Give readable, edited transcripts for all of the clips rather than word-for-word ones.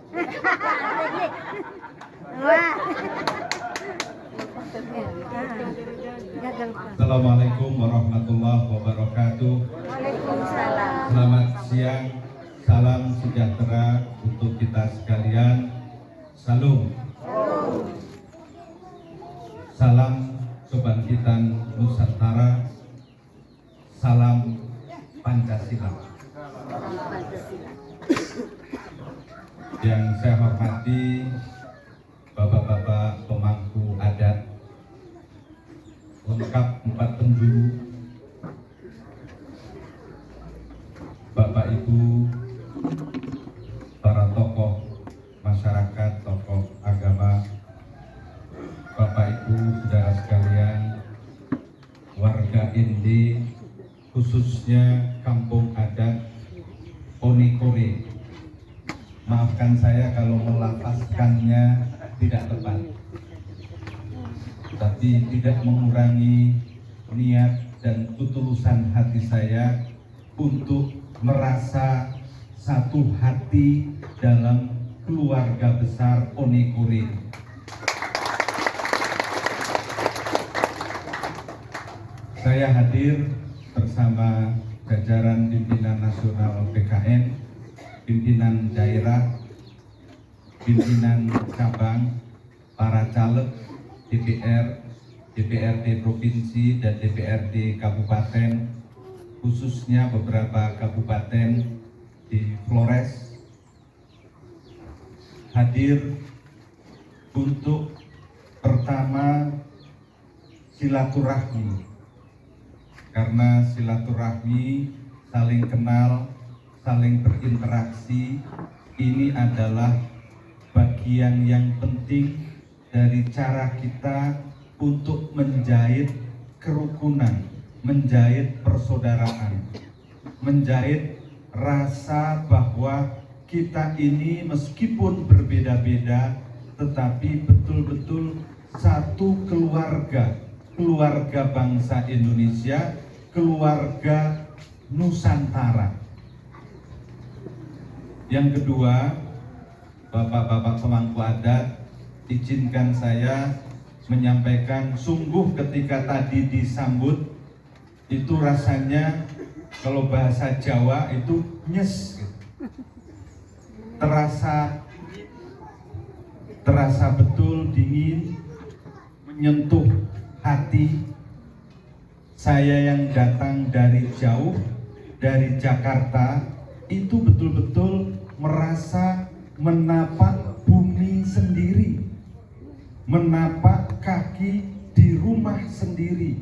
Wah. Assalamualaikum warahmatullahi wabarakatuh. Waalaikumsalam. Selamat siang, salam sejahtera untuk kita sekalian. Salam. Salam kebangkitan Nusantara. Salam Pancasila. Yang saya hormati Bapak-bapak pemangku adat lengkap 4 penjuru, Bapak Ibu, para tokoh masyarakat, tokoh agama, Bapak Ibu, saudara sekalian, warga Indi, khususnya kampung adat Onikore. Maafkan saya kalau melafazkannya tidak tepat, tapi tidak mengurangi niat dan ketulusan hati saya untuk merasa satu hati dalam keluarga besar Onikore. Saya hadir bersama jajaran pimpinan nasional PKN, pimpinan daerah, pimpinan cabang, para caleg DPR, DPRD provinsi dan DPRD kabupaten, khususnya beberapa kabupaten di Flores, hadir untuk pertama silaturahmi, karena silaturahmi, saling kenal, saling berinteraksi, ini adalah bagian yang penting dari cara kita untuk menjahit kerukunan, menjahit persaudaraan, menjahit rasa bahwa kita ini meskipun berbeda-beda tetapi betul-betul satu keluarga, keluarga bangsa Indonesia, keluarga Nusantara. Yang kedua, Bapak-bapak pemangku adat, izinkan saya menyampaikan sungguh ketika tadi disambut itu rasanya kalau bahasa Jawa itu nyes, terasa betul dingin, menyentuh hati. Saya yang datang dari jauh, dari Jakarta, itu betul-betul merasa menapak bumi sendiri, menapak kaki di rumah sendiri,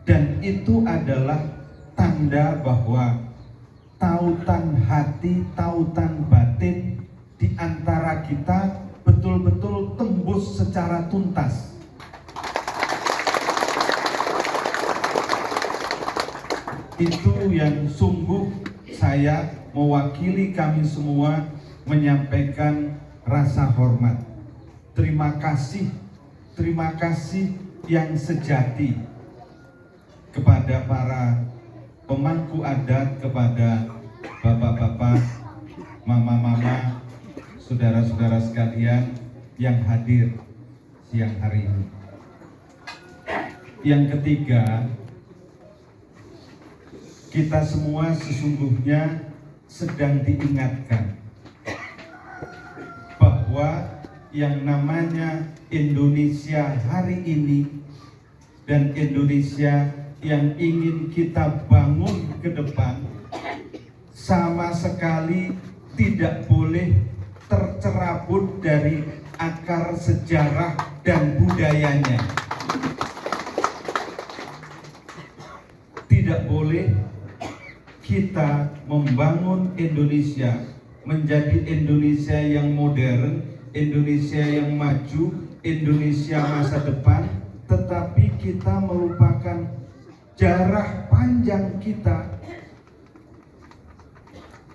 dan itu adalah tanda bahwa tautan hati, tautan batin di antara kita betul-betul tembus secara tuntas. Itu yang sungguh saya mewakili kami semua menyampaikan rasa hormat. Terima kasih yang sejati kepada para pemangku adat, kepada bapak-bapak, mama-mama, saudara-saudara sekalian yang hadir siang hari ini. Yang ketiga, kita semua sesungguhnya sedang diingatkan bahwa yang namanya Indonesia hari ini dan Indonesia yang ingin kita bangun ke depan sama sekali tidak boleh tercerabut dari akar sejarah dan budayanya. Tidak boleh kita membangun Indonesia menjadi Indonesia yang modern, Indonesia yang maju, Indonesia masa depan, tetapi kita melupakan jarah panjang kita,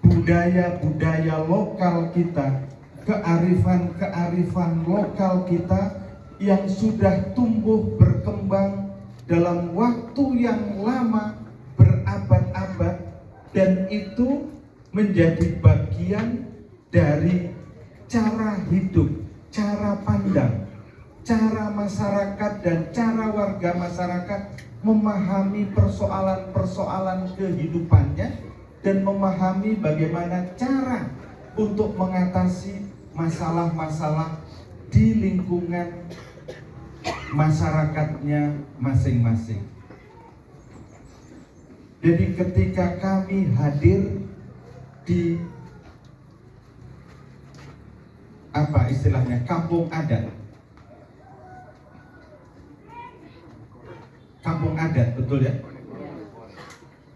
budaya-budaya lokal kita, kearifan-kearifan lokal kita yang sudah tumbuh berkembang dalam waktu yang lama, berabad-abad, dan itu menjadi bagian dari cara hidup, cara pandang, cara masyarakat dan cara warga masyarakat memahami persoalan-persoalan kehidupannya dan memahami bagaimana cara untuk mengatasi masalah-masalah di lingkungan masyarakatnya masing-masing. Jadi ketika kami hadir di kampung adat. Kampung adat, betul ya?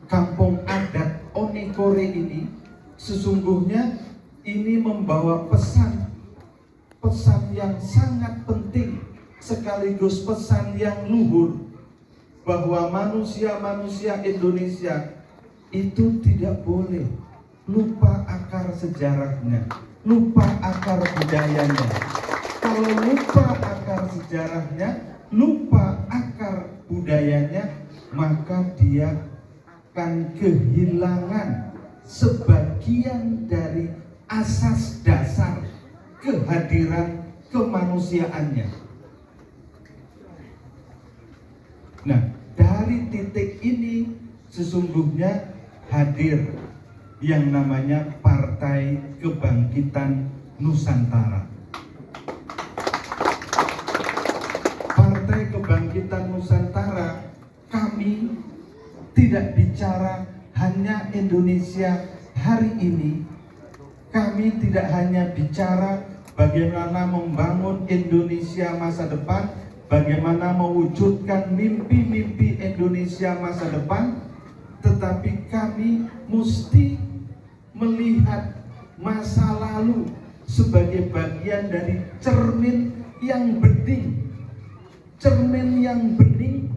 Kampung adat Onekore ini sesungguhnya ini membawa pesan yang sangat penting sekaligus pesan yang luhur bahwa manusia-manusia Indonesia itu tidak boleh lupa akar sejarahnya, lupa akar budayanya. Kalau lupa akar sejarahnya, lupa akar budayanya, maka dia akan kehilangan sebagian dari asas dasar kehadiran kemanusiaannya. Nah, dari titik ini sesungguhnya hadir yang namanya Partai Kebangkitan Nusantara. Partai Kebangkitan Nusantara, kami tidak bicara hanya Indonesia hari ini. Kami tidak hanya bicara bagaimana membangun Indonesia masa depan, bagaimana mewujudkan mimpi-mimpi Indonesia masa depan, tetapi kami mesti melihat masa lalu sebagai bagian dari cermin yang bening. Cermin yang bening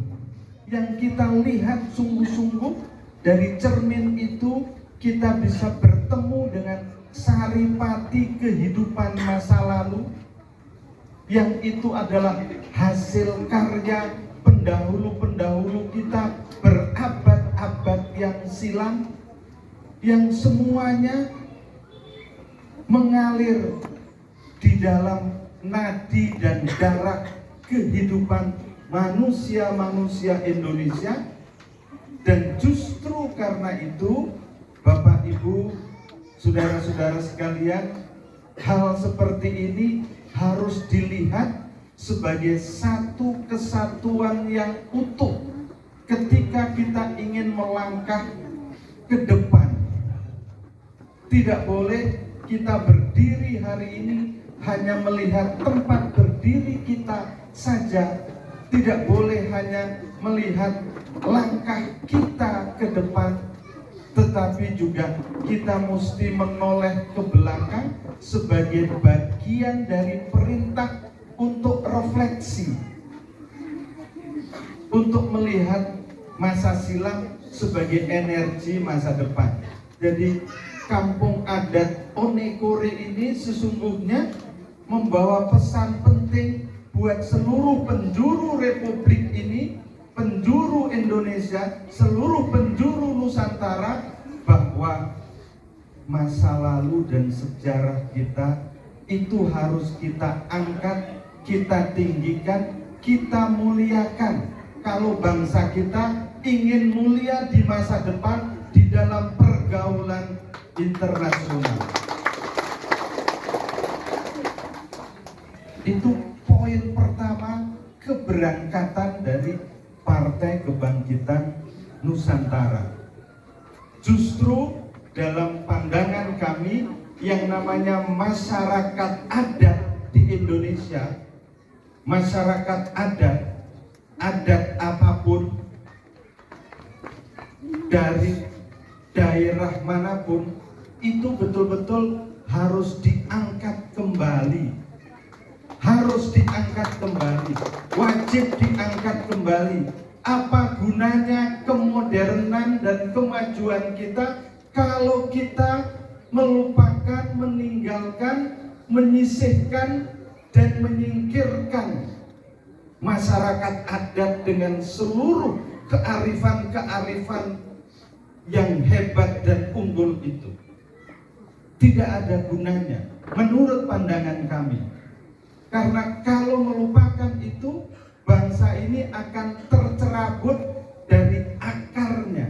yang kita lihat sungguh-sungguh, dari cermin itu kita bisa bertemu dengan saripati kehidupan masa lalu yang itu adalah hasil karya pendahulu-pendahulu kita berabad-abad yang silam, yang semuanya mengalir di dalam nadi dan darah kehidupan manusia-manusia Indonesia. Dan justru karena itu, Bapak Ibu, saudara-saudara sekalian, hal seperti ini harus dilihat sebagai satu kesatuan yang utuh ketika kita ingin melangkah ke depan. Tidak boleh kita berdiri hari ini hanya melihat tempat berdiri kita saja. Tidak boleh hanya melihat langkah kita ke depan, tetapi juga kita mesti menoleh ke belakang sebagai bagian dari perintah untuk refleksi, untuk melihat masa silam sebagai energi masa depan. Jadi kampung adat Onekore ini sesungguhnya membawa pesan penting buat seluruh penjuru Republik ini, penjuru Indonesia, seluruh penjuru Nusantara, bahwa masa lalu dan sejarah kita itu harus kita angkat, kita tinggikan, kita muliakan. Kalau bangsa kita ingin mulia di masa depan di dalam pergaulan internasional. Itu poin pertama keberangkatan dari Partai Kebangkitan Nusantara. Justru dalam pandangan kami yang namanya masyarakat adat di Indonesia, masyarakat adat apapun dari daerah manapun itu betul-betul harus diangkat kembali. Harus diangkat kembali, wajib diangkat kembali. Apa gunanya kemodernan dan kemajuan kita kalau kita melupakan, meninggalkan, menyisihkan dan menyingkirkan masyarakat adat dengan seluruh kearifan-kearifan yang hebat dan unggul itu. tidak ada gunanya menurut pandangan kami. Karena kalau melupakan itu, bangsa ini akan tercerabut dari akarnya.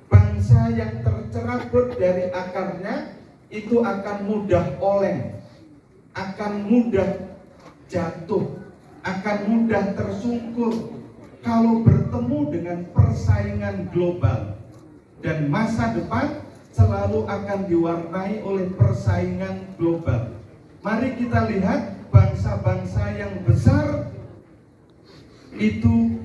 Bangsa yang tercerabut dari akarnya itu akan mudah oleng, akan mudah jatuh, akan mudah tersungkur kalau bertemu dengan persaingan global. Dan masa depan selalu akan diwarnai oleh persaingan global. Mari kita lihat bangsa-bangsa yang besar itu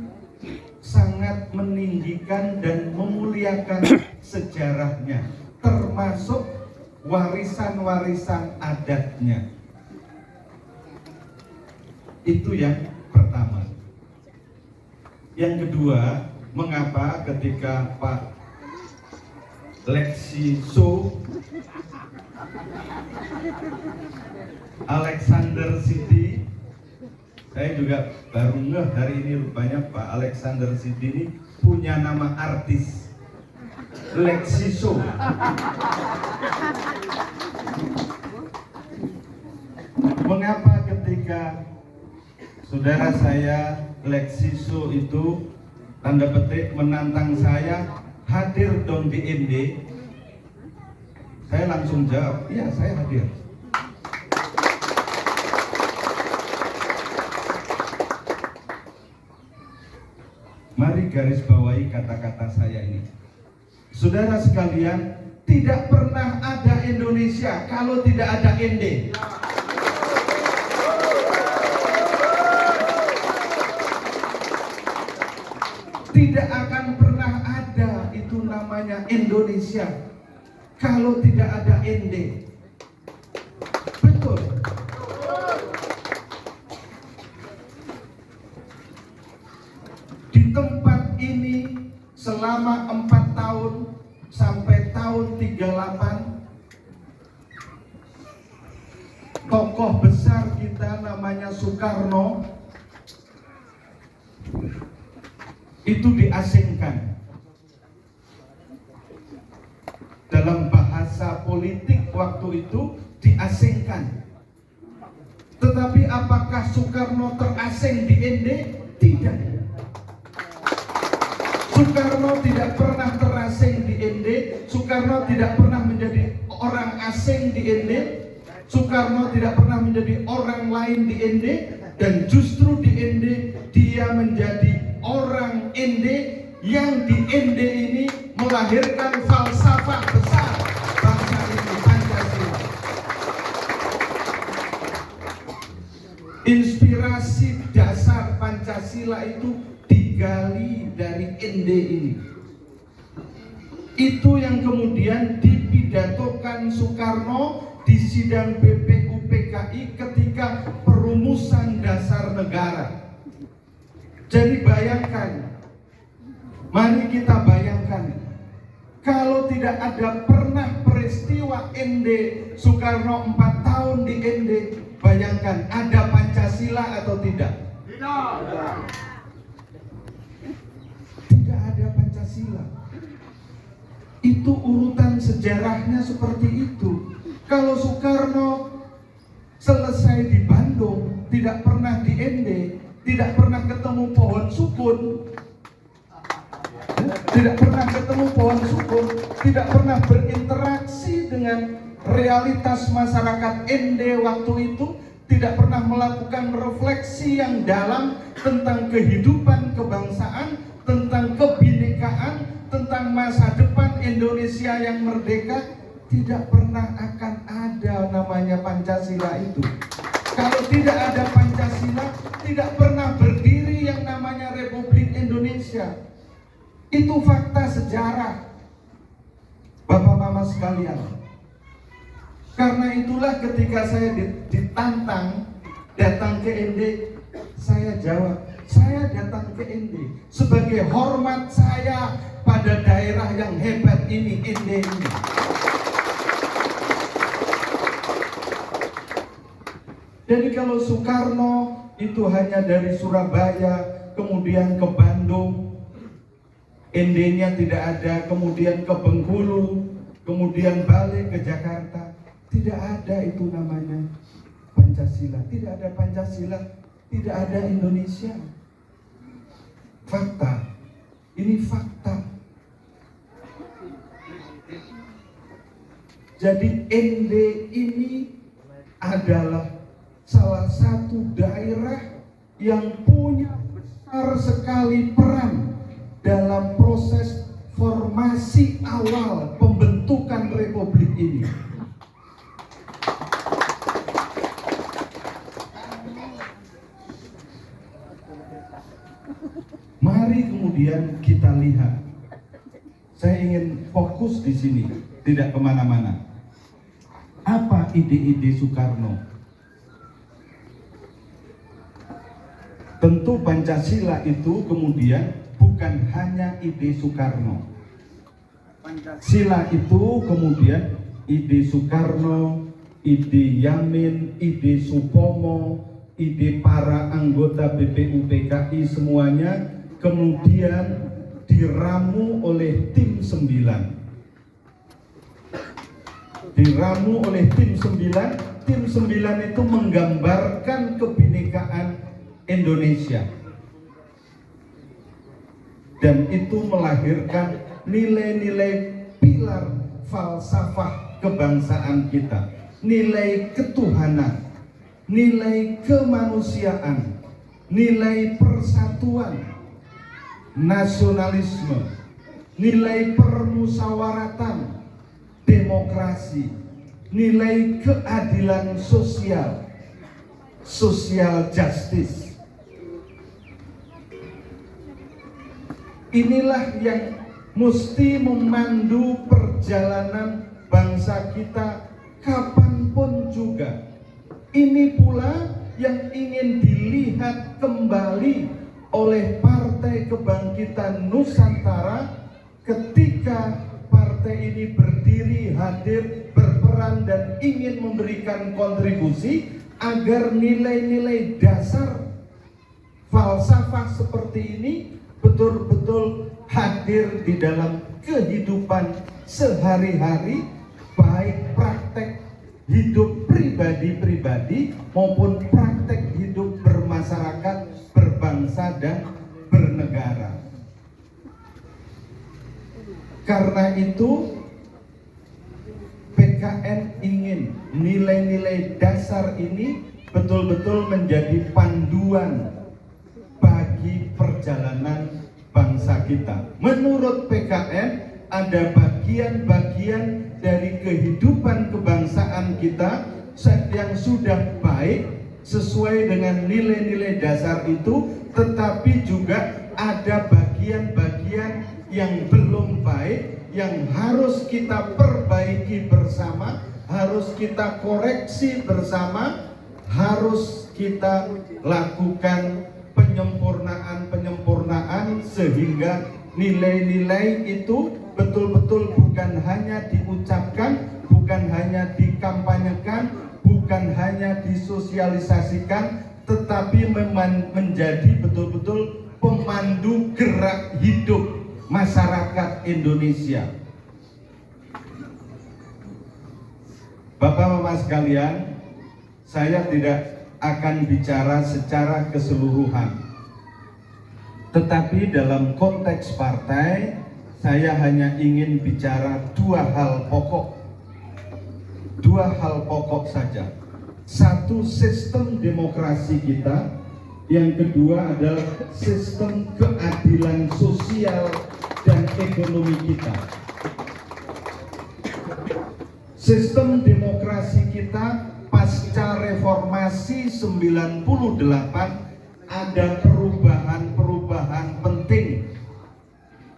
sangat meninggikan dan memuliakan sejarahnya, termasuk warisan-warisan adatnya. Itu yang pertama. Yang kedua, mengapa ketika Pak Lexiso Alexander Sidi, saya juga baru ngeh hari ini rupanya Pak Alexander Sidi ini punya nama artis, Lexiso. Mengapa ketika saudara saya Lexiso itu tanda petik menantang saya, hadir dong di ND, saya langsung jawab, iya saya hadir. Mari garis bawahi kata-kata saya ini. Saudara sekalian, tidak pernah ada Indonesia kalau tidak ada ND. Tidak akan pernah ada itu namanya Indonesia kalau tidak ada ND. Betul. Di tempat ini selama 4 tahun sampai tahun 38, tokoh besar kita namanya Soekarno itu diasingkan. Dalam bahasa politik waktu itu diasingkan. Tetapi apakah Soekarno terasing di ND? Tidak. Soekarno tidak pernah terasing di ND. Soekarno tidak pernah menjadi orang asing di ND. Soekarno tidak pernah menjadi orang lain di ND. Dan justru di ND dia menjadi orang ND yang di ND ini melahirkan falsafah besar bangsa ini, Pancasila. Inspirasi dasar Pancasila itu digali dari ND ini. Itu yang kemudian dipidatokan Soekarno di sidang BPUPKI ketika perumusan dasar negara. Jadi bayangkan, mari kita bayangkan, kalau tidak ada pernah peristiwa ND Soekarno 4 tahun di ND, bayangkan ada Pancasila atau tidak? Tidak ada Pancasila. Itu urutan sejarahnya seperti itu. Kalau Soekarno selesai di Bandung, tidak pernah di ND, tidak pernah ketemu pohon sukun, tidak pernah ketemu pohon sukun, tidak pernah berinteraksi dengan realitas masyarakat ND waktu itu, tidak pernah melakukan refleksi yang dalam tentang kehidupan kebangsaan, tentang kebinekaan, tentang masa depan Indonesia yang merdeka, tidak pernah akan ada namanya Pancasila itu. Kalau tidak ada Pancasila, tidak pernah berdiri yang namanya Republik Indonesia. Itu fakta sejarah, Bapak-Bapak sekalian. Karena itulah ketika saya ditantang datang ke ND, saya jawab, saya datang ke ND sebagai hormat saya pada daerah yang hebat ini, ND ini. Jadi kalau Soekarno itu hanya dari Surabaya kemudian ke Bandung, ND-nya tidak ada, kemudian ke Bengkulu, kemudian balik ke Jakarta. Tidak ada itu namanya Pancasila. Tidak ada Pancasila, tidak ada Indonesia. Fakta. Ini fakta. Jadi ND ini adalah salah satu daerah yang punya besar sekali peran dalam proses formasi awal pembentukan republik ini. Mari kemudian kita lihat. Saya ingin fokus di sini, tidak kemana-mana. Apa ide-ide Soekarno? Tentu Pancasila itu kemudian bukan hanya ide Soekarno. Pancasila itu kemudian ide Soekarno, ide Yamin, ide Supomo, ide para anggota BPUPKI semuanya kemudian diramu oleh tim 9. Diramu oleh tim 9. Tim 9 itu menggambarkan kebinekaan Indonesia. Dan itu melahirkan nilai-nilai pilar falsafah kebangsaan kita. Nilai ketuhanan, nilai kemanusiaan, nilai persatuan, nasionalisme, nilai permusawaratan, demokrasi, nilai keadilan sosial, social justice. Inilah yang mesti memandu perjalanan bangsa kita kapanpun juga. Ini pula yang ingin dilihat kembali oleh Partai Kebangkitan Nusantara ketika partai ini berdiri, hadir, berperan dan ingin memberikan kontribusi agar nilai-nilai dasar falsafah seperti ini betul-betul hadir di dalam kehidupan sehari-hari, baik praktek hidup pribadi-pribadi maupun praktek hidup bermasyarakat, berbangsa dan bernegara. Karena itu PKN ingin nilai-nilai dasar ini betul-betul menjadi panduan bagi perjalanan bangsa kita. Menurut PKN ada bagian-bagian dari kehidupan kebangsaan kita yang sudah baik sesuai dengan nilai-nilai dasar itu, tetapi juga ada bagian-bagian yang belum baik yang harus kita perbaiki bersama, harus kita koreksi bersama, harus kita lakukan penyempurnaan sehingga nilai-nilai itu betul-betul bukan hanya diucapkan, bukan hanya dikampanyekan, bukan hanya disosialisasikan, tetapi menjadi betul-betul pemandu gerak hidup masyarakat Indonesia. Bapak-bapak sekalian, saya tidak akan bicara secara keseluruhan, tetapi dalam konteks partai saya hanya ingin bicara dua hal pokok saja. Satu, sistem demokrasi kita. Yang kedua adalah sistem keadilan sosial dan ekonomi kita. Sistem demokrasi kita pasca reformasi 98 ada perubahan-perubahan penting.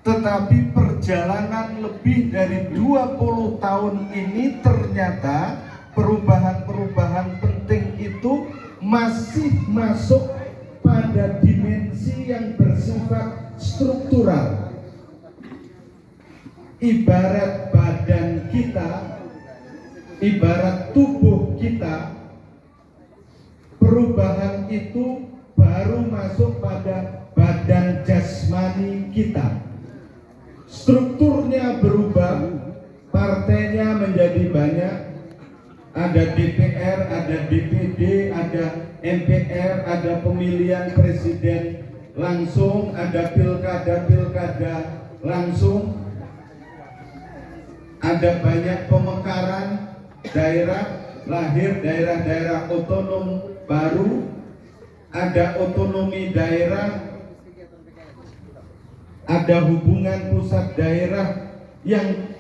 Tetapi perjalanan lebih dari 20 tahun ini ternyata perubahan-perubahan penting itu masih masuk pada dimensi yang bersifat struktural. Ibarat badan kita, ibarat tubuh kita, perubahan itu baru masuk pada badan jasmani kita. Strukturnya berubah, partainya menjadi banyak, ada DPR, ada DPD, ada MPR, ada pemilihan presiden langsung, ada pilkada langsung, ada banyak pemekaran daerah, lahir daerah-daerah otonom baru, ada otonomi daerah, ada hubungan pusat daerah yang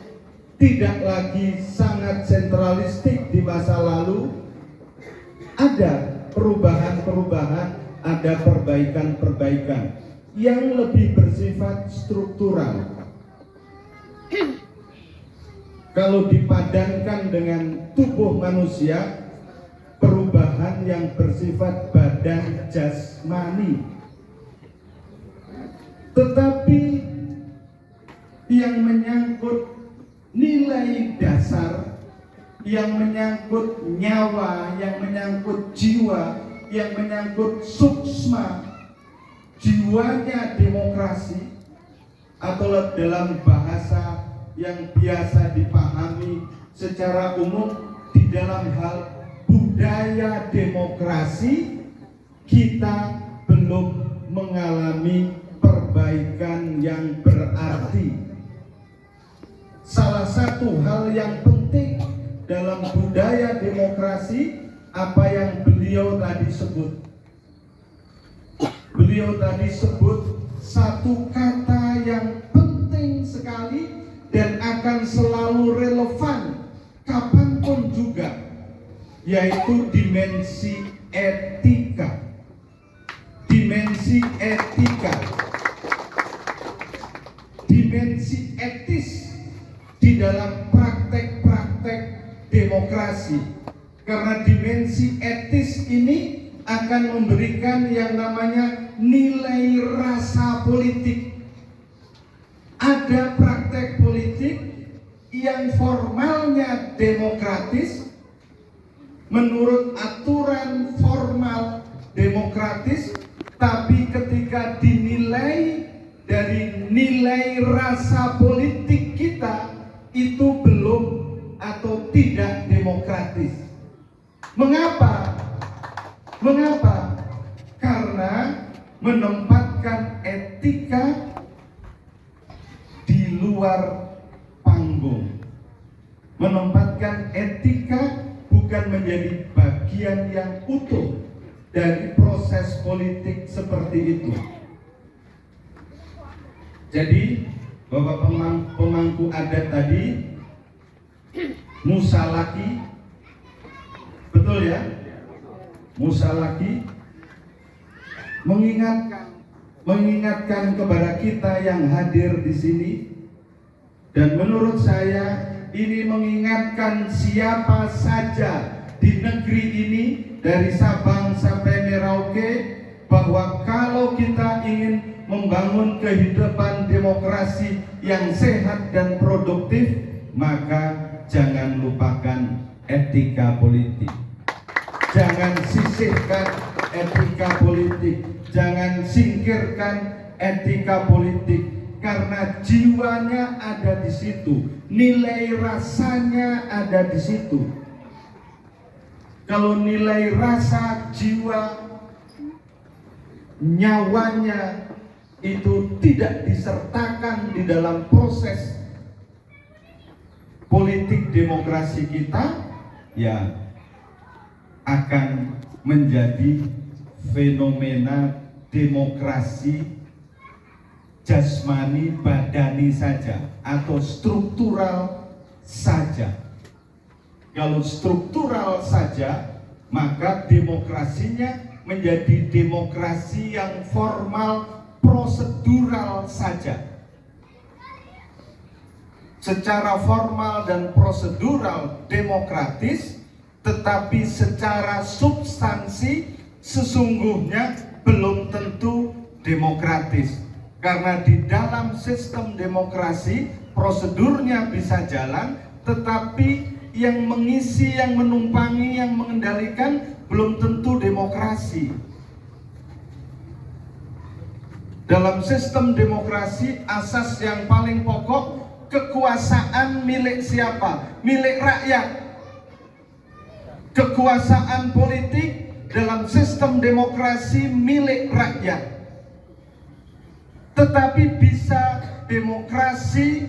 tidak lagi sangat sentralistik di masa lalu, ada perubahan-perubahan, ada perbaikan-perbaikan yang lebih bersifat struktural. Kalau dipadankan dengan tubuh manusia, perubahan yang bersifat badan jasmani. Tetapi yang menyangkut nilai dasar, yang menyangkut nyawa, yang menyangkut jiwa, yang menyangkut suksma jiwanya demokrasi, atau dalam bahasa yang biasa dipahami secara umum di dalam hal budaya demokrasi, kita belum mengalami perbaikan yang berarti. Salah satu hal yang penting dalam budaya demokrasi, apa yang beliau tadi sebut. Beliau tadi sebut satu kata yang penting sekali dan akan selalu relevan kapanpun juga, yaitu dimensi etika. Dimensi etika, dimensi etis di dalam praktek-praktek demokrasi. Karena dimensi etis ini akan memberikan yang namanya nilai rasa politik. Ada praktek politik yang formalnya demokratis, menurut aturan formal demokratis, tapi ketika dinilai dari nilai rasa politik kita, itu belum atau tidak demokratis. Mengapa? Mengapa? Karena menempatkan etika di luar panggung. Menempatkan etika bukan menjadi bagian yang utuh dari proses politik seperti itu. Jadi, Bapak pemangku adat tadi, musalaki, betul ya? Musalaki mengingatkan kepada kita yang hadir di sini, dan menurut saya ini mengingatkan siapa saja di negeri ini dari Sabang sampai Merauke, bahwa kalau kita ingin membangun kehidupan demokrasi yang sehat dan produktif, maka jangan lupakan etika politik. Jangan sisihkan etika politik, jangan singkirkan etika politik, karena jiwanya ada di situ, nilai rasanya ada di situ. Kalau nilai rasa, jiwa, nyawanya itu tidak disertakan di dalam proses politik demokrasi kita, ya akan menjadi fenomena demokrasi jasmani badani saja atau struktural saja. Kalau struktural saja, maka demokrasinya menjadi demokrasi yang formal, prosedural saja. Secara formal dan prosedural demokratis, tetapi secara substansi sesungguhnya belum tentu demokratis. Karena di dalam sistem demokrasi prosedurnya bisa jalan, tetapi yang mengisi, yang menumpangi, yang mengendalikan belum tentu demokrasi. Dalam sistem demokrasi, asas yang paling pokok kekuasaan milik siapa? Milik rakyat. Kekuasaan politik dalam sistem demokrasi milik rakyat. Tetapi bisa demokrasi,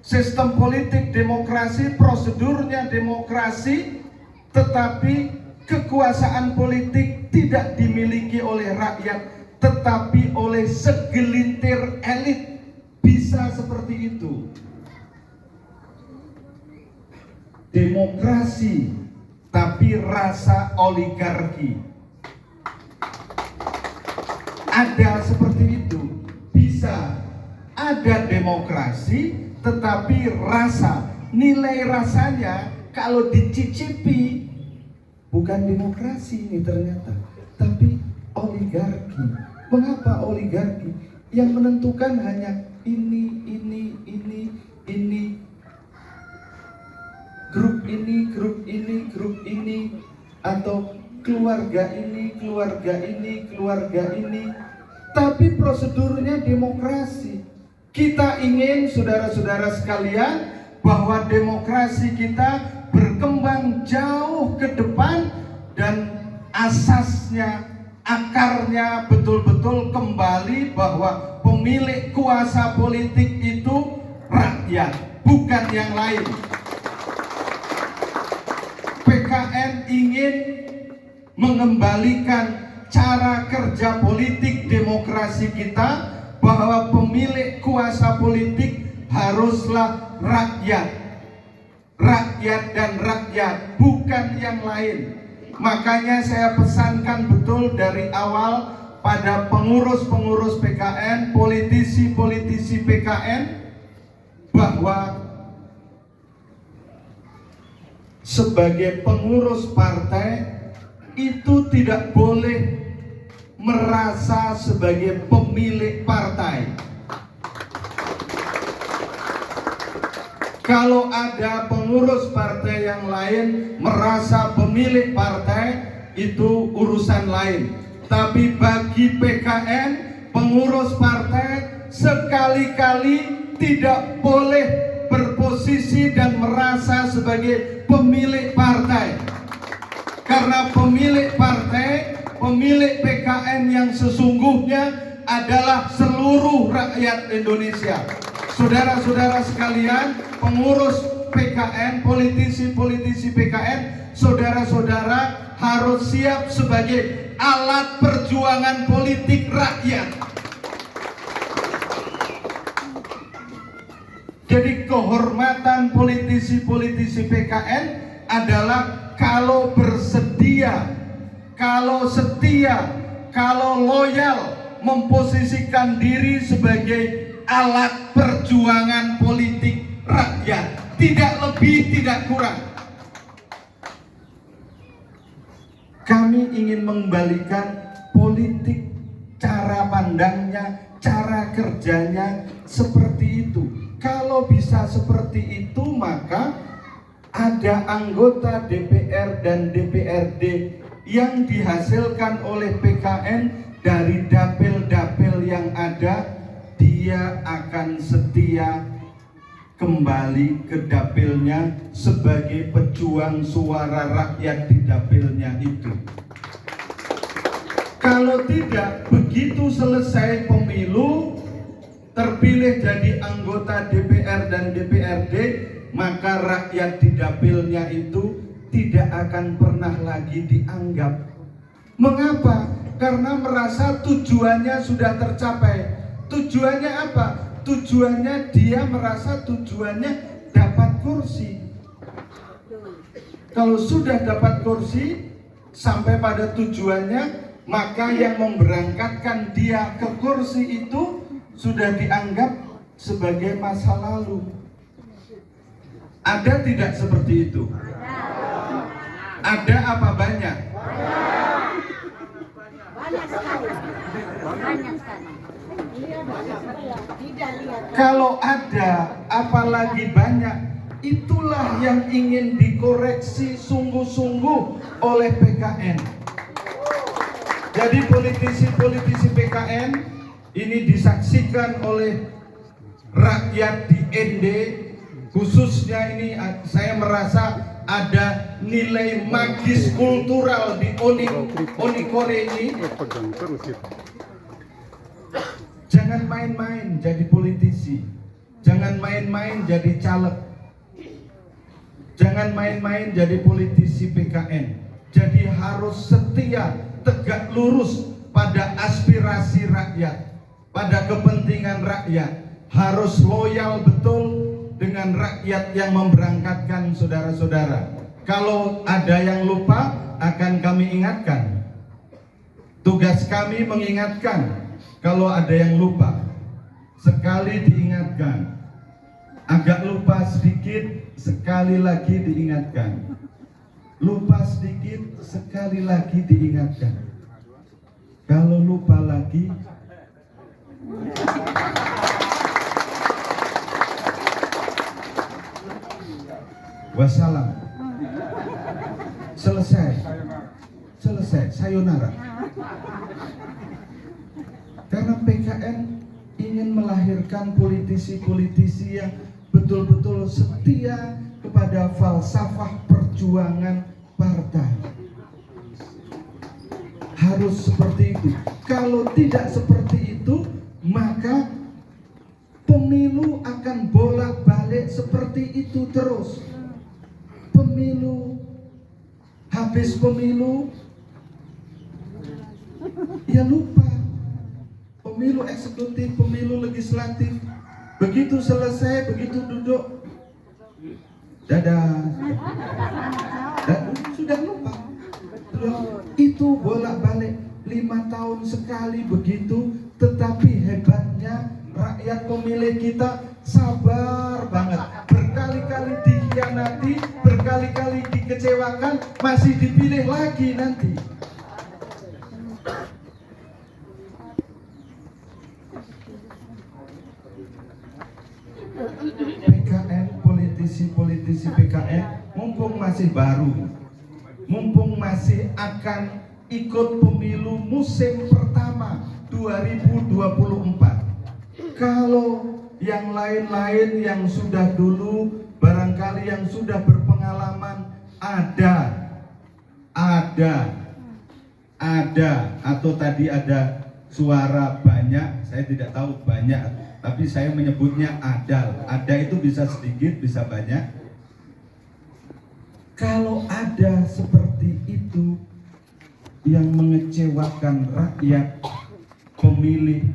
sistem politik demokrasi, prosedurnya demokrasi, tetapi kekuasaan politik tidak dimiliki oleh rakyat, tetapi oleh segelintir elit. Bisa seperti itu. Demokrasi, tapi rasa oligarki. Ada seperti itu. Bisa ada demokrasi, tetapi rasa, nilai rasanya kalau dicicipi bukan demokrasi ini ternyata, tapi oligarki. Mengapa oligarki? Yang menentukan hanya ini, grup ini, atau keluarga ini. Tapi prosedurnya demokrasi. Kita ingin, saudara-saudara sekalian, bahwa demokrasi kita berkembang jauh ke depan dan asasnya, akarnya betul-betul kembali bahwa pemilik kuasa politik itu rakyat, bukan yang lain. PKN ingin mengembalikan cara kerja politik demokrasi kita, bahwa pemilik kuasa politik haruslah rakyat. Rakyat dan rakyat, bukan yang lain. Makanya saya pesankan betul dari awal pada pengurus-pengurus PKN, politisi-politisi PKN, bahwa sebagai pengurus partai itu tidak boleh merasa sebagai pemilik partai. Kalau ada pengurus partai yang lain merasa pemilik partai, itu urusan lain. Tapi bagi PKN, pengurus partai sekali-kali tidak boleh berposisi dan merasa sebagai pemilik partai. Karena pemilik partai, pemilik PKN yang sesungguhnya adalah seluruh rakyat Indonesia. Saudara-saudara sekalian, pengurus PKN, politisi-politisi PKN, saudara-saudara harus siap sebagai alat perjuangan politik rakyat. Jadi kehormatan politisi-politisi PKN adalah kalau bersedia, kalau setia, kalau loyal memposisikan diri sebagai alat perjuangan politik rakyat, tidak lebih, tidak kurang. Kami ingin mengembalikan politik, cara pandangnya, cara kerjanya seperti itu. Kalau bisa seperti itu, maka ada anggota DPR dan DPRD yang dihasilkan oleh PKN dari dapil-dapil yang ada, dia akan setia kembali ke dapilnya sebagai pejuang suara rakyat di dapilnya itu. Kalau tidak, begitu selesai pemilu, terpilih jadi anggota DPR dan DPRD, maka rakyat di dapilnya itu tidak akan pernah lagi dianggap. Mengapa? Karena merasa tujuannya sudah tercapai. Tujuannya apa? Tujuannya dia merasa tujuannya dapat kursi. Kalau sudah dapat kursi, sampai pada tujuannya, maka yang memberangkatkan dia ke kursi itu sudah dianggap sebagai masa lalu. Ada tidak seperti itu? Ada apa banyak? Banyak sekali. Banyak sekali. Kalau ada, apalagi banyak, itulah yang ingin dikoreksi sungguh-sungguh oleh PKN. Jadi politisi-politisi PKN ini disaksikan oleh rakyat di ND khususnya ini saya merasa ada nilai magis kultural di Onikore ini. Jangan main-main jadi politisi, jangan main-main jadi caleg, jangan main-main jadi politisi PKN. Jadi harus setia, tegak lurus pada aspirasi rakyat, pada kepentingan rakyat, harus loyal betul dengan rakyat yang memberangkatkan saudara-saudara. Kalau ada yang lupa akan kami ingatkan. Tugas kami mengingatkan. Kalau ada yang lupa, sekali diingatkan. Agak lupa sedikit, sekali lagi diingatkan. Lupa sedikit, sekali lagi diingatkan. Kalau lupa lagi, wassalam. Selesai, sayonara. Karena PKN ingin melahirkan politisi-politisi yang betul-betul setia kepada falsafah perjuangan partai. Harus seperti itu. Kalau tidak seperti itu, maka pemilu akan bolak-balik seperti itu terus. Pemilu, habis pemilu, ya lupa. Pemilu eksekutif, pemilu legislatif, begitu selesai, begitu duduk, dadah, dan sudah lupa. Itu bolak-balik 5 tahun sekali begitu. Tetapi hebatnya rakyat pemilih kita sabar banget. Berkali-kali dikhianati, berkali-kali dikecewakan, masih dipilih lagi nanti. PKN, politisi PKN mumpung masih baru, mumpung masih akan ikut pemilu musim pertama 2024. Kalau yang lain-lain yang sudah dulu, barangkali yang sudah berpengalaman, ada atau tadi ada suara banyak, saya tidak tahu banyak, tapi saya menyebutnya ada itu bisa sedikit, bisa banyak. Kalau ada seperti itu yang mengecewakan rakyat pemilih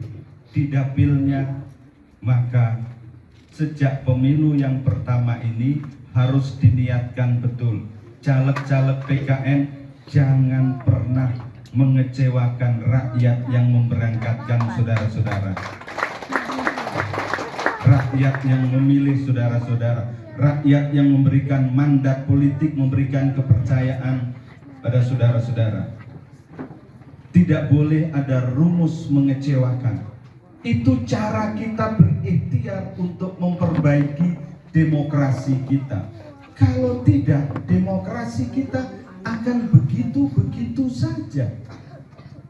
di dapilnya, maka sejak pemilu yang pertama ini harus diniatkan betul. Caleg-caleg PKN jangan pernah mengecewakan rakyat yang memberangkatkan saudara-saudara. Rakyat yang memilih saudara-saudara, rakyat yang memberikan mandat politik, memberikan kepercayaan pada saudara-saudara. Tidak boleh ada rumus mengecewakan. Itu cara kita berikhtiar untuk memperbaiki demokrasi kita. Kalau tidak, demokrasi kita akan begitu-begitu saja.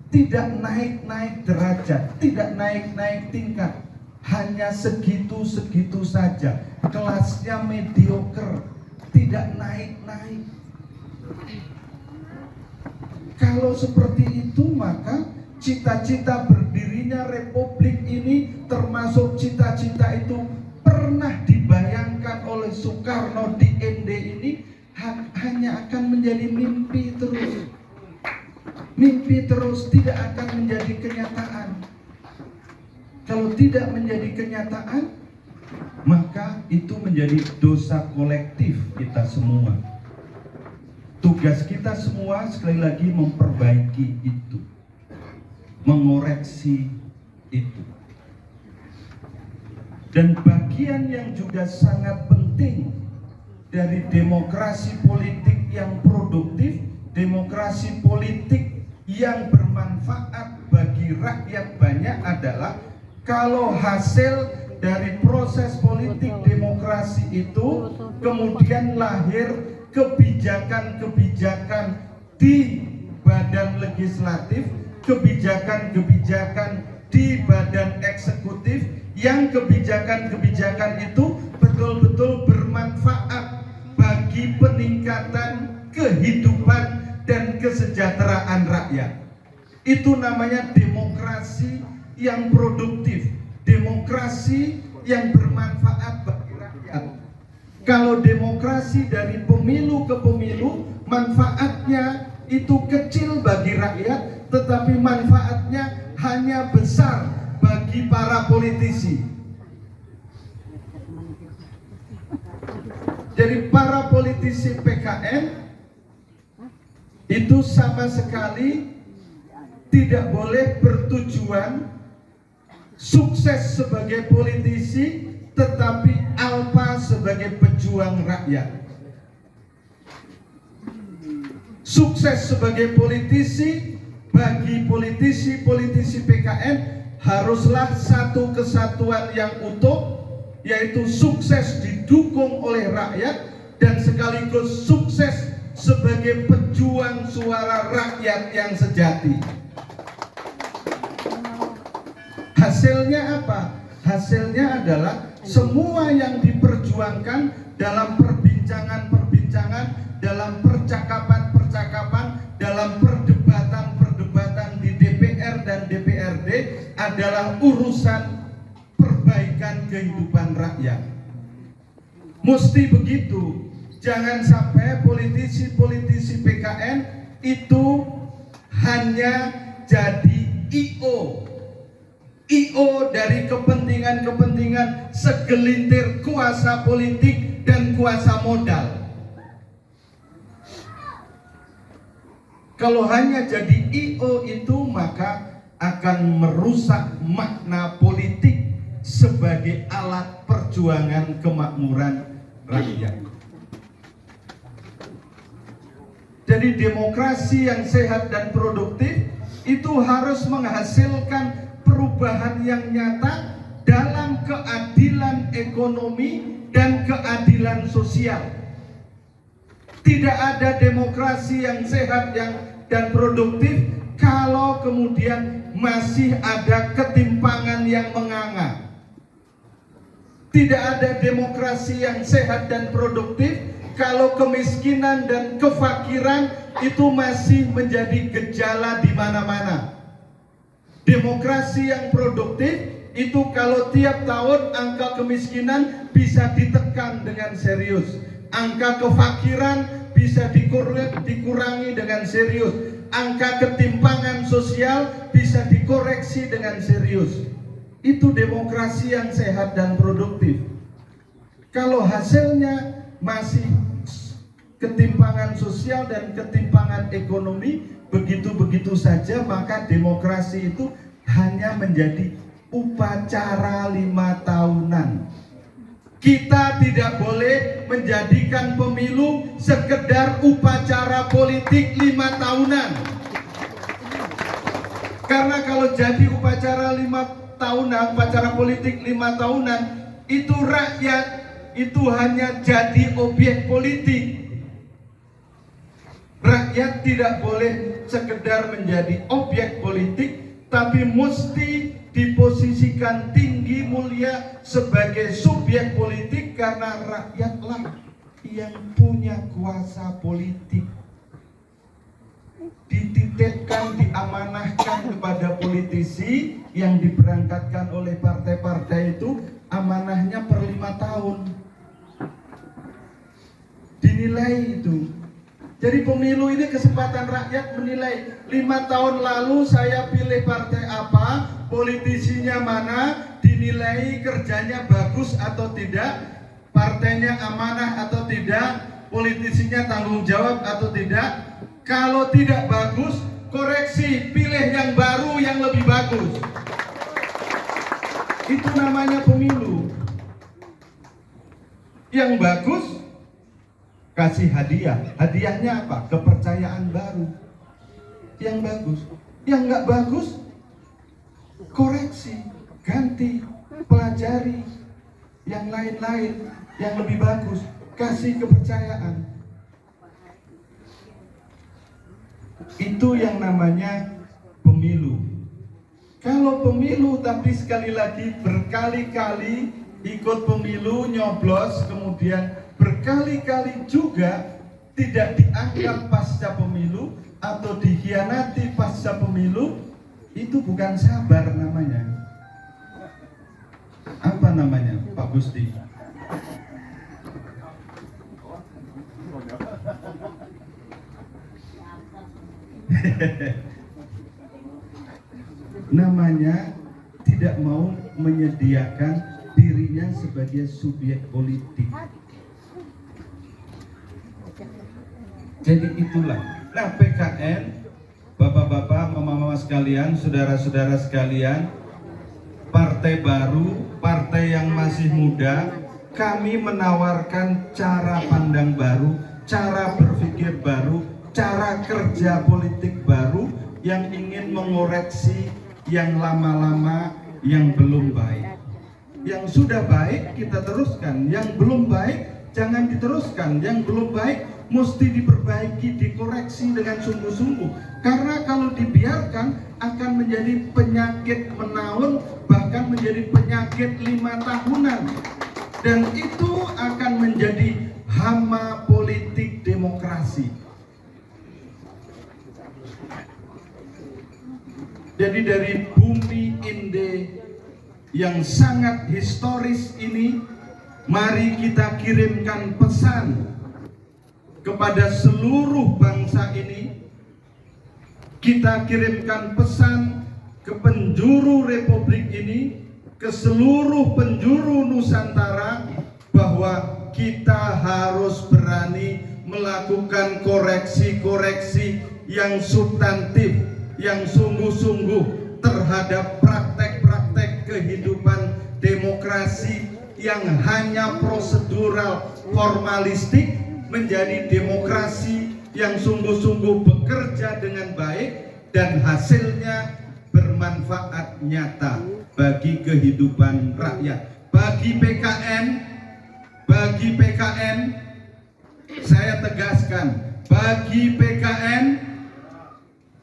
Tidak naik-naik derajat, tidak naik-naik tingkat. Hanya segitu-segitu saja. Kelasnya mediocre, tidak naik-naik. Kalau seperti itu, maka cita-cita berdirinya republik ini, termasuk cita-cita itu pernah dibayangkan oleh Soekarno di ND ini, hanya akan menjadi mimpi terus. Mimpi terus, tidak akan menjadi kenyataan. Kalau tidak menjadi kenyataan, maka itu menjadi dosa kolektif kita semua. Tugas kita semua sekali lagi memperbaiki itu, mengoreksi itu. Dan bagian yang juga sangat penting dari demokrasi politik yang produktif, demokrasi politik yang bermanfaat bagi rakyat banyak adalah kalau hasil dari proses politik demokrasi itu kemudian lahir kebijakan-kebijakan di badan legislatif, kebijakan-kebijakan di badan eksekutif yang kebijakan-kebijakan itu betul-betul bermanfaat bagi peningkatan kehidupan dan kesejahteraan rakyat. Itu namanya demokrasi yang produktif, demokrasi yang bermanfaat bagi rakyat. Kalau demokrasi dari pemilu ke pemilu, manfaatnya itu kecil bagi rakyat, tetapi manfaatnya hanya besar bagi para politisi. Jadi para politisi PKN itu sama sekali tidak boleh bertujuan sukses sebagai politisi, tetapi alpa sebagai pejuang rakyat. Sukses sebagai politisi bagi politisi PKN haruslah satu kesatuan yang utuh, yaitu sukses didukung oleh rakyat dan sekaligus sukses sebagai pejuang suara rakyat yang sejati. Hasilnya apa? Hasilnya adalah semua yang diperjuangkan dalam perbincangan-perbincangan, dalam percakapan-percakapan, dalam perdebatan-perdebatan di DPR dan DPRD adalah urusan perbaikan kehidupan rakyat. Mesti begitu. Jangan sampai politisi-politisi PKN itu hanya jadi IO dari kepentingan-kepentingan segelintir kuasa politik dan kuasa modal. Kalau hanya jadi IO itu, maka akan merusak makna politik sebagai alat perjuangan kemakmuran rakyat. Jadi demokrasi yang sehat dan produktif itu harus menghasilkan perubahan yang nyata dalam keadilan ekonomi dan keadilan sosial. Tidak ada demokrasi yang sehat dan produktif kalau kemudian masih ada ketimpangan yang menganga. Tidak ada demokrasi yang sehat dan produktif kalau kemiskinan dan kefakiran itu masih menjadi gejala di mana-mana. Demokrasi yang produktif itu kalau tiap tahun angka kemiskinan bisa ditekan dengan serius, angka kefakiran bisa dikurangi dengan serius, angka ketimpangan sosial bisa dikoreksi dengan serius. Itu demokrasi yang sehat dan produktif. Kalau hasilnya masih ketimpangan sosial dan ketimpangan ekonomi begitu-begitu saja, maka demokrasi itu hanya menjadi upacara 5 tahunan. Kita tidak boleh menjadikan pemilu sekedar upacara politik 5 tahunan. Karena kalau jadi upacara 5 tahunan, upacara politik 5 tahunan, itu rakyat itu hanya jadi objek politik. Rakyat tidak boleh sekedar menjadi objek politik, tapi mesti diposisikan tinggi mulia sebagai subjek politik, karena rakyatlah yang punya kuasa politik. Dititipkan, diamanahkan kepada politisi yang diberangkatkan oleh partai-partai itu, amanahnya per 5 tahun. Dinilai itu. Jadi pemilu ini kesempatan rakyat menilai 5 tahun lalu saya pilih partai apa, politisinya mana, dinilai kerjanya bagus atau tidak, partainya amanah atau tidak, politisinya tanggung jawab atau tidak. Kalau tidak bagus, koreksi, pilih yang baru yang lebih bagus. Itu namanya pemilu. Yang bagus kasih hadiah. Hadiahnya apa? Kepercayaan baru. Yang bagus. Yang nggak bagus, koreksi, ganti, pelajari. Yang lain-lain, yang lebih bagus, kasih kepercayaan. Itu yang namanya pemilu. Kalau Kalau pemilu tapi sekali lagi berkali-kali ikut pemilu, nyoblos, kemudian berkali-kali juga tidak dianggap pasca pemilu atau dikhianati pasca pemilu, itu bukan sabar namanya. Apa namanya, Pak Gusti? Namanya tidak mau menyediakan dirinya sebagai subjek politik. Jadi itulah. Nah, PKN, bapak-bapak, mama-mama sekalian, saudara-saudara sekalian, partai baru, partai yang masih muda, kami menawarkan cara pandang baru, cara berpikir baru, cara kerja politik baru yang ingin mengoreksi yang lama-lama, yang belum baik. Yang sudah baik kita teruskan, yang belum baik jangan diteruskan, yang belum baik mesti diperbaiki, dikoreksi dengan sungguh-sungguh. Karena kalau dibiarkan akan menjadi penyakit menaun, bahkan menjadi penyakit 5 tahunan. Dan itu akan menjadi hama politik demokrasi. Jadi dari bumi Inde yang sangat historis ini, mari kita kirimkan pesan kepada seluruh bangsa ini. Kita kirimkan pesan ke penjuru Republik ini, ke seluruh penjuru Nusantara, bahwa kita harus berani melakukan koreksi-koreksi yang substantif, yang sungguh-sungguh terhadap praktek-praktek kehidupan demokrasi yang hanya prosedural, formalistik, menjadi demokrasi yang sungguh-sungguh bekerja dengan baik dan hasilnya bermanfaat nyata bagi kehidupan rakyat. Bagi PKN, saya tegaskan, bagi PKN,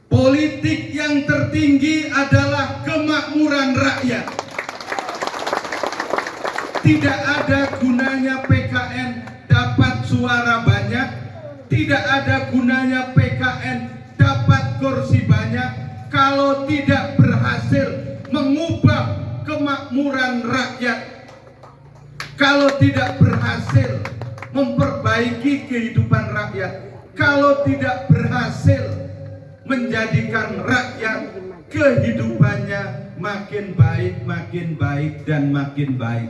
politik yang tertinggi adalah kemakmuran rakyat. Tidak ada gunanya PKN dapat suara banyak, tidak ada gunanya PKN dapat kursi banyak kalau tidak berhasil mengubah kemakmuran rakyat, kalau tidak berhasil memperbaiki kehidupan rakyat, kalau tidak berhasil menjadikan rakyat kehidupannya makin baik, dan makin baik.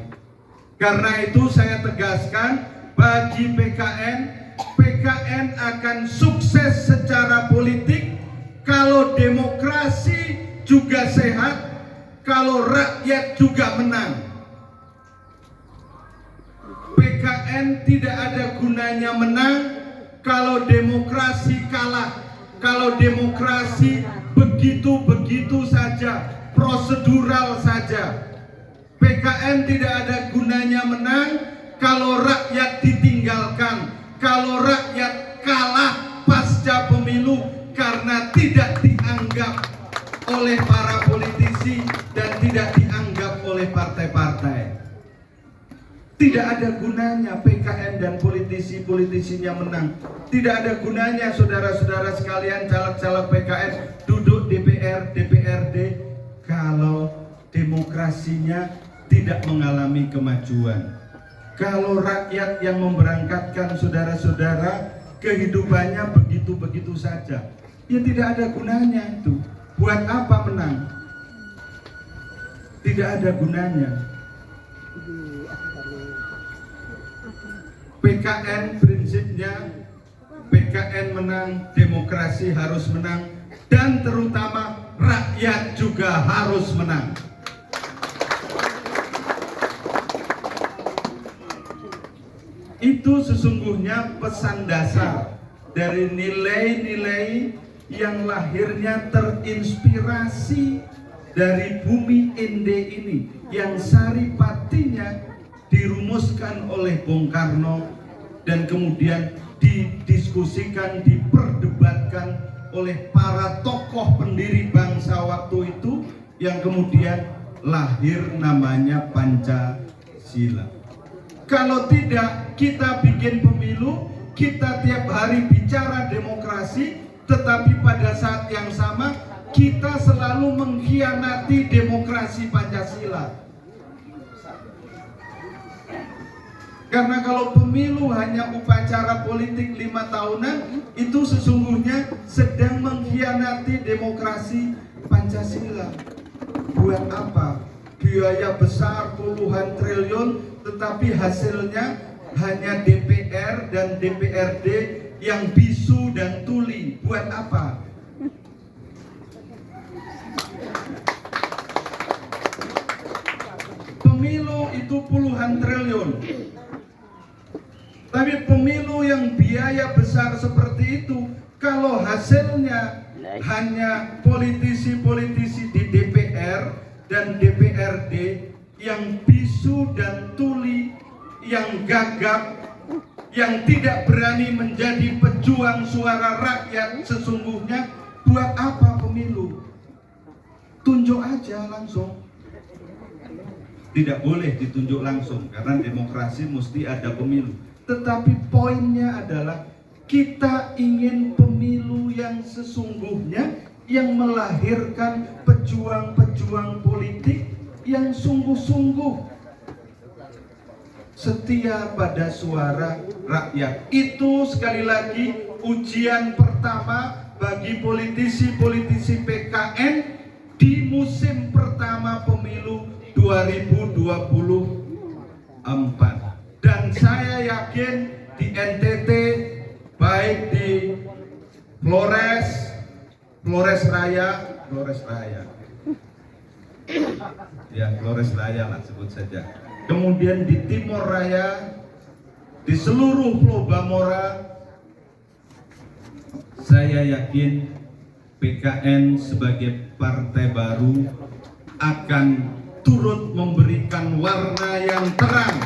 Karena itu saya tegaskan, bagi PKN akan sukses secara politik kalau demokrasi juga sehat, kalau rakyat juga menang. PKN tidak ada gunanya menang kalau demokrasi kalah, kalau demokrasi begitu-begitu saja, prosedural saja. PKN tidak ada gunanya menang kalau rakyat ditinggalkan, kalau rakyat kalah pasca pemilu karena tidak dianggap oleh para politisi dan tidak dianggap oleh partai-partai. Tidak ada gunanya PKN dan politisi-politisinya menang. Tidak ada gunanya saudara-saudara sekalian, caleg-caleg PKN duduk DPR, DPRD kalau demokrasinya tidak mengalami kemajuan. Kalau rakyat yang memberangkatkan saudara-saudara kehidupannya begitu-begitu saja, ya tidak ada gunanya itu. Buat apa menang? Tidak ada gunanya. PKN prinsipnya, PKN menang, demokrasi harus menang, dan terutama rakyat juga harus menang. Itu sesungguhnya pesan dasar dari nilai-nilai yang lahirnya terinspirasi dari bumi Inde ini, yang saripatinya dirumuskan oleh Bung Karno dan kemudian didiskusikan, diperdebatkan oleh para tokoh pendiri bangsa waktu itu, yang kemudian lahir namanya Pancasila. Kalau tidak kita bikin pemilu, kita tiap hari bicara demokrasi, tetapi pada saat yang sama kita selalu mengkhianati demokrasi Pancasila. Karena kalau pemilu hanya upacara politik 5 tahunan, itu sesungguhnya sedang mengkhianati demokrasi Pancasila. Buat apa? Biaya besar puluhan triliun, tetapi hasilnya hanya DPR dan DPRD yang bisu dan tuli. Buat apa? Pemilu itu puluhan triliun. Tapi pemilu yang biaya besar seperti itu, kalau hasilnya hanya politisi-politisi di DPR dan DPRD yang bisu dan tuli, yang gagap, yang tidak berani menjadi pejuang suara rakyat sesungguhnya, buat apa pemilu? Tunjuk aja langsung. Tidak boleh ditunjuk langsung, karena demokrasi mesti ada pemilu. Tetapi poinnya adalah kita ingin pemilu yang sesungguhnya, yang melahirkan pejuang-pejuang politik yang sungguh-sungguh setia pada suara rakyat. Itu sekali lagi ujian pertama bagi politisi-politisi PKN di musim pertama pemilu 2024. Dan saya yakin di NTT, baik di Flores Raya, ya Flores Raya lah sebut saja. Kemudian di Timor Raya, di seluruh Pulau Bamora, saya yakin PKN sebagai partai baru akan turut memberikan warna yang terang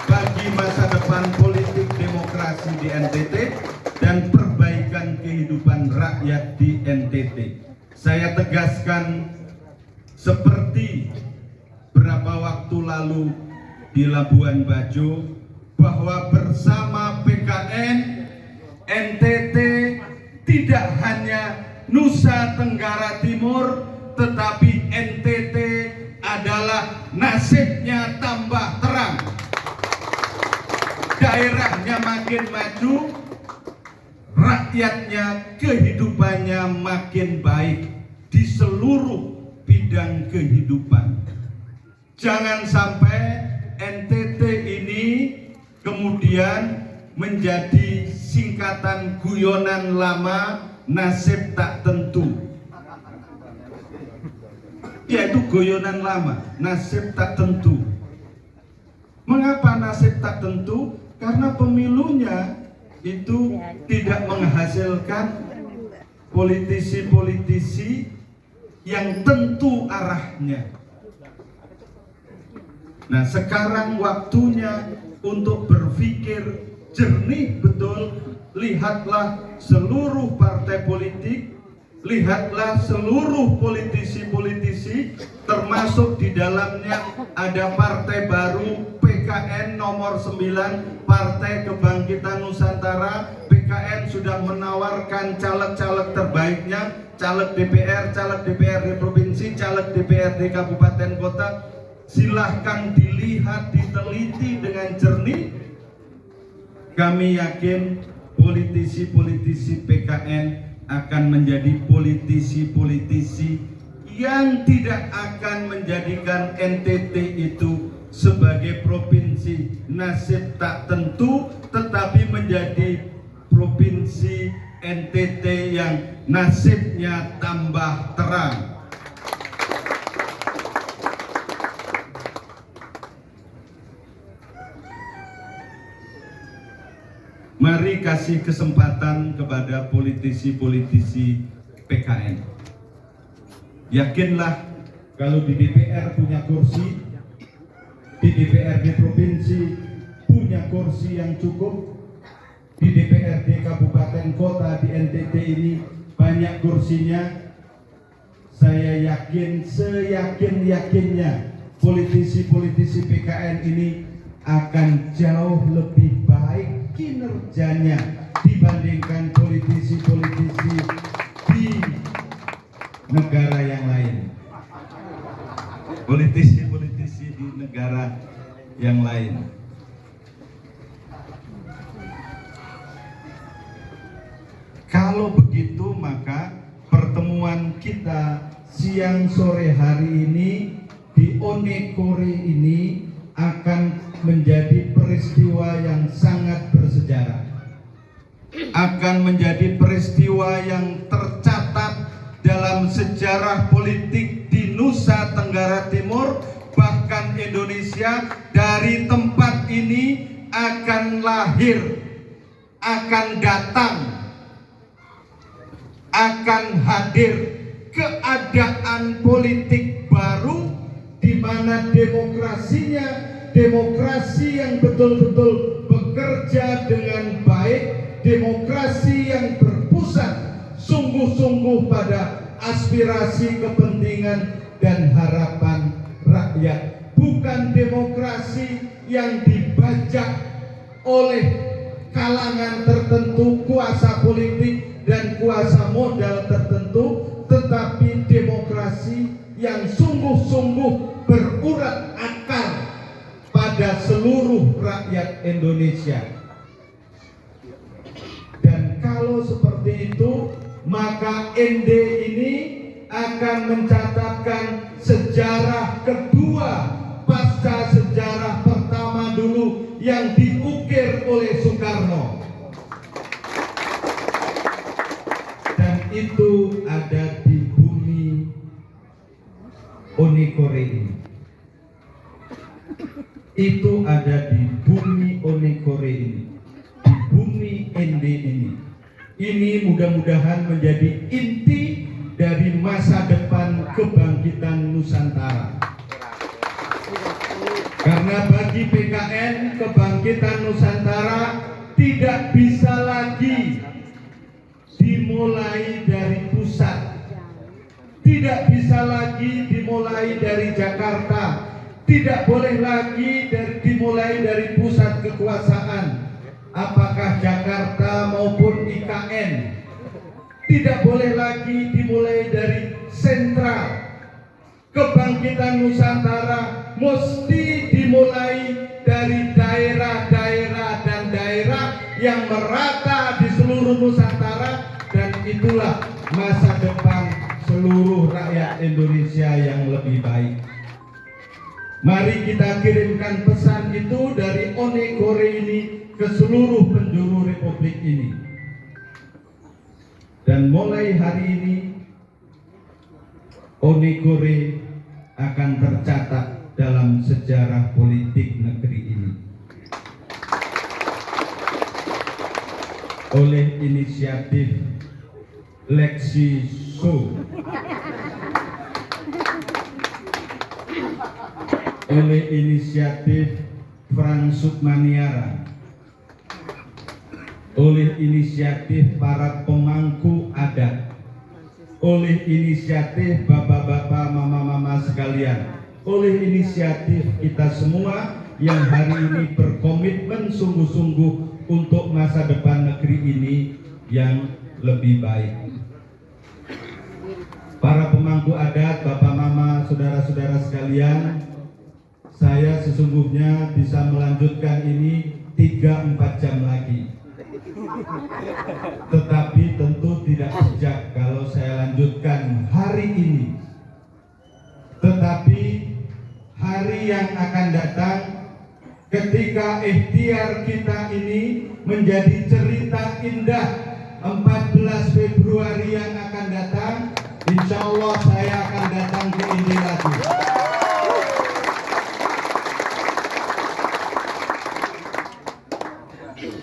bagi masa depan politik demokrasi di NTT dan perbaikan kehidupan rakyat di NTT. Saya tegaskan seperti beberapa waktu lalu di Labuan Bajo, bahwa bersama PKN NTT tidak hanya Nusa Tenggara Timur, tetapi NTT adalah nasibnya tambah terang. Daerahnya makin maju, rakyatnya kehidupannya makin baik di seluruh bidang kehidupan. Jangan sampai NTT ini kemudian menjadi singkatan guyonan lama, nasib tak tentu. Yaitu guyonan lama, nasib tak tentu. Mengapa nasib tak tentu? Karena pemilunya itu tidak menghasilkan politisi-politisi yang tentu arahnya. Nah, sekarang waktunya untuk berpikir jernih betul. Lihatlah seluruh partai politik, lihatlah seluruh politisi-politisi, termasuk di dalamnya ada partai baru PKN nomor 9, Partai Kebangkitan Nusantara. PKN sudah menawarkan caleg-caleg terbaiknya, caleg DPR, caleg DPRD provinsi, caleg DPRD kabupaten kota. Silahkan dilihat, diteliti dengan jernih. Kami yakin politisi-politisi PKN akan menjadi politisi-politisi yang tidak akan menjadikan NTT itu sebagai provinsi nasib tak tentu, tetapi menjadi provinsi NTT yang nasibnya tambah terang. Mari kasih kesempatan kepada politisi-politisi PKN. Yakinlah kalau di DPR punya kursi, di DPRD provinsi punya kursi yang cukup, di DPRD kabupaten kota di NTT ini banyak kursinya. saya yakin seyakin-yakinnya politisi-politisi PKN ini akan jauh lebih baik kinerjanya dibandingkan politisi-politisi di negara yang lain. Politisi-politisi di negara yang lain. Kalau begitu, maka pertemuan kita siang sore hari ini di Onekore ini akan menjadi peristiwa yang sangat bersejarah. Akan menjadi peristiwa yang tercatat dalam sejarah politik di Nusa Tenggara Timur, bahkan Indonesia. Dari tempat ini akan lahir, akan datang, akan hadir keadaan politik baru di mana demokrasinya demokrasi yang betul-betul bekerja dengan baik, demokrasi yang berpusat sungguh-sungguh pada aspirasi, kepentingan dan harapan rakyat, bukan demokrasi yang dibajak oleh kalangan tertentu, kuasa politik dan kuasa modal tertentu, tetapi demokrasi yang sungguh-sungguh berurat akar pada seluruh rakyat Indonesia. Dan kalau seperti itu, maka ND ini akan mencatatkan sejarah kedua pasca sejarah pertama dulu yang diukir oleh Soekarno. Dan itu ada di bumi Onekore ini. Itu ada di bumi Onekore ini, di bumi ND ini. Ini mudah-mudahan menjadi inti dari masa depan kebangkitan Nusantara. Karena bagi PKN, kebangkitan Nusantara tidak bisa lagi dimulai dari pusat, tidak bisa lagi dimulai dari Jakarta, tidak boleh lagi dimulai dari pusat kekuasaan, apakah Jakarta maupun IKN, tidak boleh lagi dimulai dari sentral. Kebangkitan Nusantara mesti dimulai dari daerah-daerah dan daerah yang merata di seluruh Nusantara, dan itulah masa depan seluruh rakyat Indonesia yang lebih baik. Mari kita kirimkan pesan itu dari Onekore ini ke seluruh penjuru Republik ini. Dan mulai hari ini Onekore akan tercatat dalam sejarah politik negeri ini. Oleh inisiatif Lexi So, oleh inisiatif Frans Sukmaniara, oleh inisiatif para pemangku adat, oleh inisiatif bapak-bapak, mama-mama sekalian, oleh inisiatif kita semua yang hari ini berkomitmen sungguh-sungguh untuk masa depan negeri ini yang lebih baik. Para pemangku adat, bapak, mama, saudara-saudara sekalian, saya sesungguhnya bisa melanjutkan ini 3-4 jam lagi. Tetapi tentu tidak bijak kalau saya lanjutkan hari ini. Tetapi hari yang akan datang, ketika ikhtiar kita ini menjadi cerita indah 14 Februari yang akan datang, insya Allah saya akan datang ke ini lagi.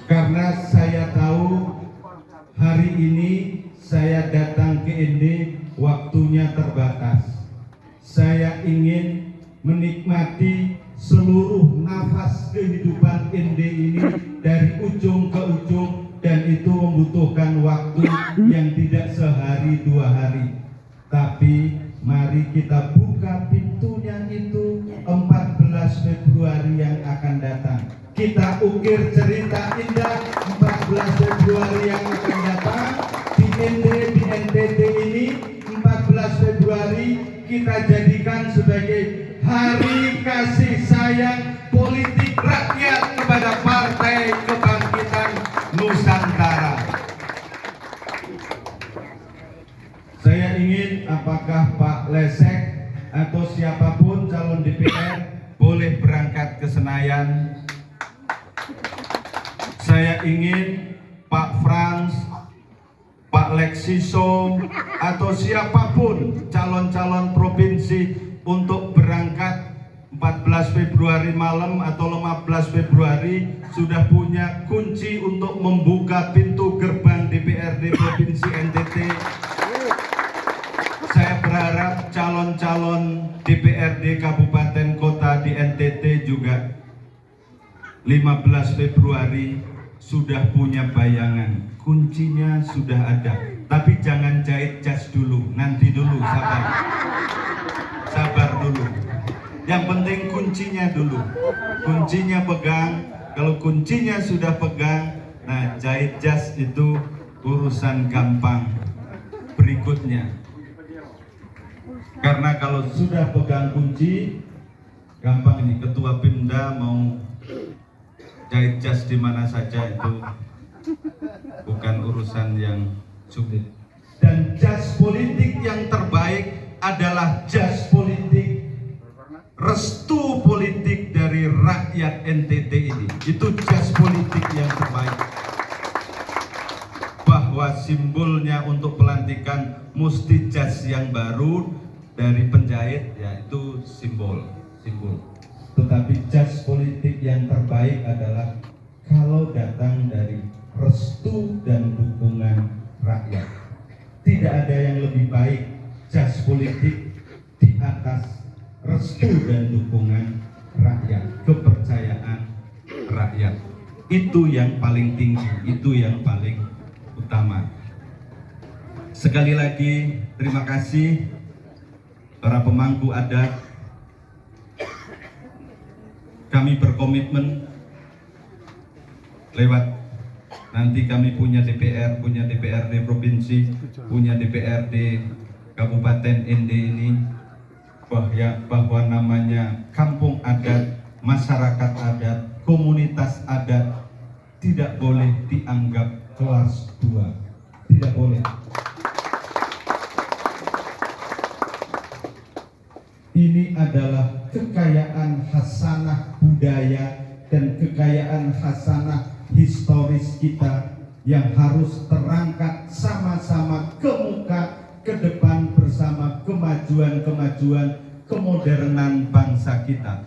Karena saya tahu hari ini saya datang ke Ende waktunya terbatas. Saya ingin menikmati seluruh nafas kehidupan Ende ini dari ujung ke ujung, dan itu membutuhkan waktu yang tidak sehari 2 hari, tapi Mari kita buka pintunya itu 14 Februari yang akan datang. Kita ukir cerita indah 14 Februari yang akan datang di NTT ini. 14 Februari kita jadikan sebagai hari kasih sayang politik rakyat kepada Partai Kebangkitan Nusantara. Saya ingin apakah Pak Lesek atau siapapun calon DPR boleh berangkat ke Senayan. Saya ingin Pak Frans, Pak Lexiso atau siapapun calon-calon provinsi untuk berangkat 14 Februari malam atau 15 Februari sudah punya kunci untuk membuka pintu gerbang DPRD Provinsi NTT. Saya berharap calon-calon DPRD Kabupaten Kota di NTT juga 15 Februari sudah punya bayangan, kuncinya sudah ada. Tapi jangan jahit jas dulu, nanti dulu, sabar dulu. Yang penting kuncinya dulu, kuncinya pegang. Kalau kuncinya sudah pegang, nah jahit jas itu urusan gampang berikutnya. Karena kalau sudah pegang kunci, gampang ini. Ketua Pimda mau jahit jas di mana saja itu bukan urusan yang sulit. Dan jas politik yang terbaik adalah jas politik restu politik dari rakyat NTT ini. Itu jas politik yang terbaik. Bahwa simbolnya untuk pelantikan mesti jas yang baru dari penjahit, ya itu simbol. Tetapi jas politik yang terbaik adalah kalau datang dari restu dan dukungan rakyat. Tidak ada yang lebih baik jas politik di atas restu dan dukungan rakyat, kepercayaan rakyat. Itu yang paling tinggi, itu yang paling utama. Sekali lagi terima kasih para pemangku adat. Kami berkomitmen lewat nanti kami punya DPR, punya DPRD provinsi, punya DPRD Kabupaten ND ini, bahwa namanya kampung adat, masyarakat adat, komunitas adat tidak boleh dianggap kelas 2, tidak boleh. Ini adalah kekayaan hasanah budaya dan kekayaan hasanah historis kita yang harus terangkat sama-sama ke muka, ke depan bersama kemajuan-kemajuan kemodernan bangsa kita.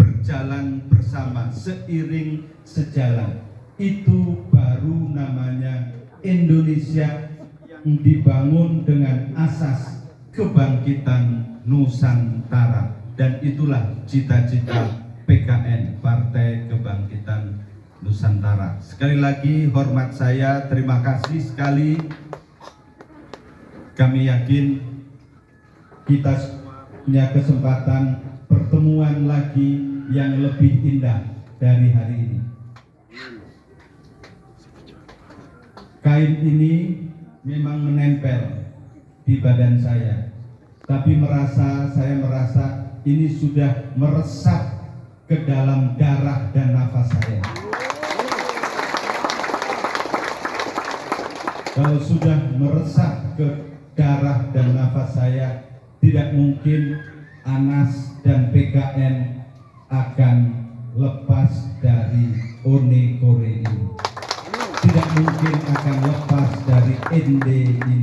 Berjalan bersama, seiring sejalan. Itu baru namanya Indonesia yang dibangun dengan asas kebangkitan Nusantara, dan itulah cita-cita PKN, Partai Kebangkitan Nusantara. Sekali lagi hormat saya, terima kasih sekali. Kami yakin kita punya kesempatan pertemuan lagi yang lebih indah dari hari ini. Kain ini memang menempel di badan saya, tapi saya merasa ini sudah meresap ke dalam darah dan nafas saya. Kalau sudah meresap ke darah dan nafas saya, tidak mungkin Anas dan PKN akan lepas dari One Kore ini. Tidak mungkin akan lepas dari ND ini.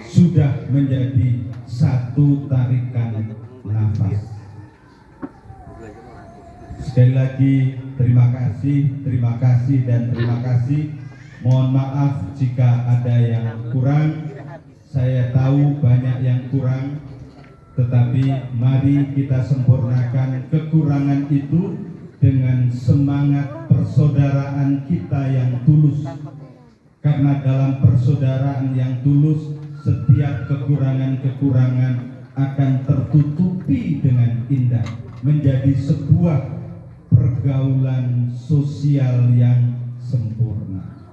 Sudah menjadi satu tarikan nafas. Sekali lagi terima kasih dan terima kasih. Mohon maaf jika ada yang kurang. Saya tahu banyak yang kurang, tetapi mari kita sempurnakan kekurangan itu dengan semangat persaudaraan kita yang tulus. Karena dalam persaudaraan yang tulus setiap kekurangan-kekurangan akan tertutupi dengan indah menjadi sebuah pergaulan sosial yang sempurna.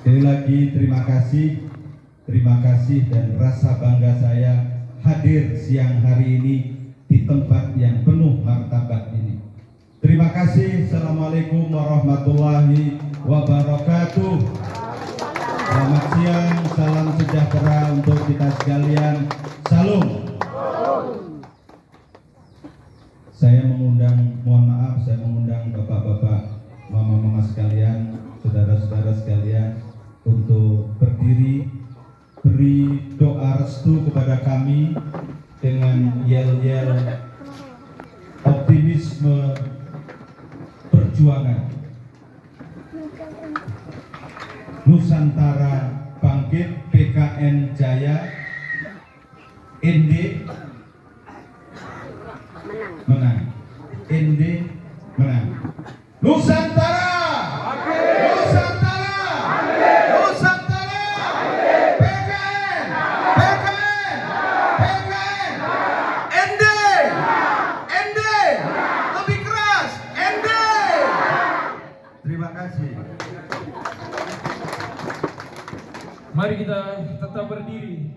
Sekali lagi terima kasih dan rasa bangga saya hadir siang hari ini di tempat yang penuh martabat ini. Terima kasih. Assalamualaikum warahmatullahi wabarakatuh. Selamat siang, salam sejahtera untuk kita sekalian. Salam. Saya mohon maaf, saya mengundang bapak-bapak, mama-mama sekalian, saudara-saudara sekalian untuk berdiri, beri doa restu kepada kami dengan yel-yel optimisme perjuangan. Nusantara bangkit, PKN jaya, ND menang, ND menang. Nusantara, Nusantara, Nusantara, PKN, PKN, PKN, ND, ND, lebih keras, ND. Terima kasih. Mari kita tetap berdiri.